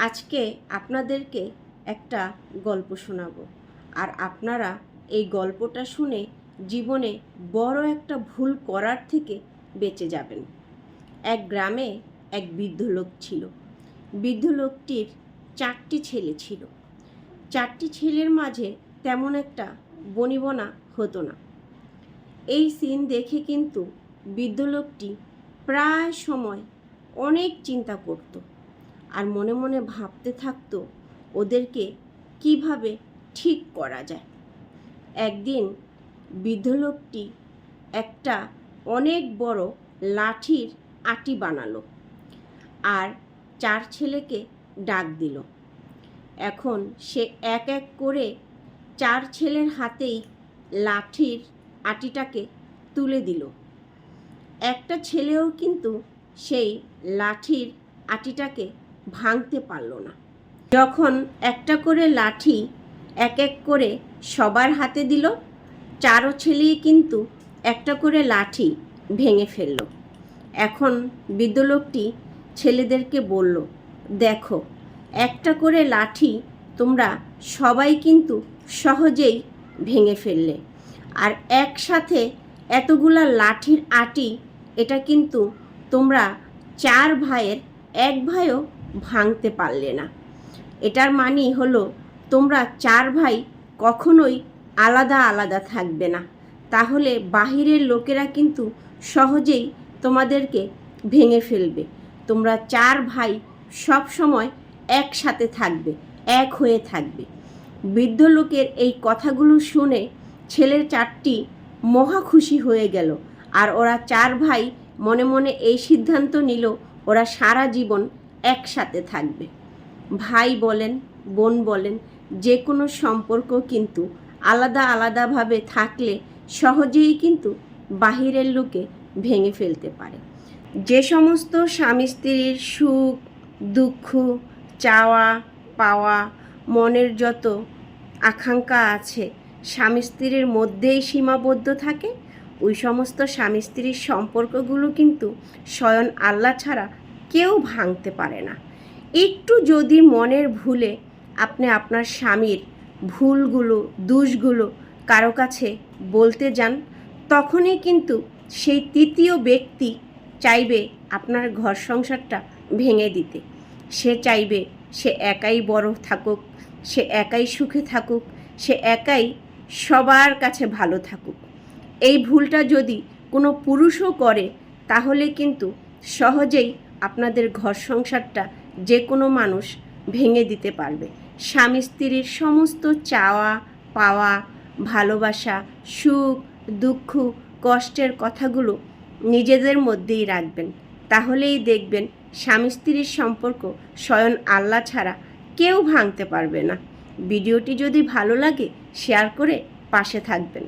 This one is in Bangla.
আজকে আপনাদেরকে একটা গল্প শোনাবো, আর আপনারা এই গল্পটা শুনে জীবনে বড় একটা ভুল করার থেকে বেঁচে যাবেন। এক গ্রামে এক বৃদ্ধ লোক ছিল। বৃদ্ধ লোকটির 4টি ছেলে ছিল। 4টি ছেলের মাঝে তেমন একটা বনিবনা হতো না। এই সিন দেখে কিন্তু বৃদ্ধ লোকটি প্রায় সময় অনেক চিন্তা করত, আর মনে মনে ভাবতে থাকতো ওদেরকে কিভাবে ঠিক করা যায়। একদিন বৃদ্ধ লোকটি একটা অনেক বড় লাঠির আটি বানালো আর 4 ছেলেকে ডাক দিল। এখন সে এক এক করে 4 ছেলের হাতেই লাঠির আটিটাকে তুলে দিল। একটা ছেলেও কিন্তু সেই লাঠির আটিটাকে ভাঙতে পারল না। যখন একটা করে লাঠি এক এক করে সবার হাতে দিল, 4 ছেলেই কিন্তু একটা করে লাঠি ভেঙে ফেলল। এখন বৃদ্ধ লোকটি ছেলেদেরকে বলল, দেখো, একটা করে লাঠি তোমরা সবাই কিন্তু সহজেই ভেঙে ফেললে, আর একসাথে এতগুলা লাঠির আটি এটা কিন্তু তোমরা 4 ভাইয়ের এক ভাইও ভাঙতে পারলে না। এটার মানে হলো তোমরা 4 ভাই কখনোই আলাদা আলাদা থাকবে না, তাহলে বাহিরের লোকেরা কিন্তু সহজেই তোমাদেরকে ভেঙে ফেলবে। তোমরা 4 ভাই সব সময় একসাথে থাকবে, এক হয়ে থাকবে। বৃদ্ধ লোকের এই কথাগুলো শুনে ছেলের 4টি মহা খুশি হয়ে গেল, আর ওরা 4 ভাই মনে মনে এই সিদ্ধান্ত নিল ওরা সারা জীবন একসাথে থাকবে। ভাই বলেন, বোন বলেন, যে কোনো সম্পর্ক কিন্তু আলাদা আলাদাভাবে থাকলে সহজেই কিন্তু বাহিরের লোকে ভেঙে ফেলতে পারে। যে সমস্ত স্বামী স্ত্রীর সুখ দুঃখ চাওয়া পাওয়া মনের যত আকাঙ্ক্ষা আছে স্বামী স্ত্রীর মধ্যেই সীমাবদ্ধ থাকে, ওই সমস্ত স্বামী স্ত্রীর সম্পর্কগুলো কিন্তু স্বয়ং আল্লাহ ছাড়া কেউ ভাঙতে পারে না। একটু যদি মনের ভুলে আপনি আপনার স্বামীর ভুলগুলো দোষগুলো কারো কাছে বলতে যান, তখনই কিন্তু সেই তৃতীয় ব্যক্তি চাইবে আপনার ঘর সংসারটা ভেঙে দিতে। সে চাইবে সে একাই বড় থাকুক, সে একাই সুখে থাকুক, সে একাই সবার কাছে ভালো থাকুক। এই ভুলটা যদি কোনো পুরুষও করে তাহলে কিন্তু সহজেই আপনাদের ঘর সংসারটা যে কোনো মানুষ ভেঙে দিতে পারবে। স্বামী স্ত্রীর সমস্ত চাওয়া পাওয়া ভালোবাসা সুখ দুঃখ কষ্টের কথাগুলো নিজেদের মধ্যেই রাখবেন, তাহলেই দেখবেন স্বামী স্ত্রীর সম্পর্ক স্বয়ং আল্লাহ ছাড়া কেউ ভাঙতে পারবে না। ভিডিওটি যদি ভালো লাগে শেয়ার করে পাশে থাকবেন।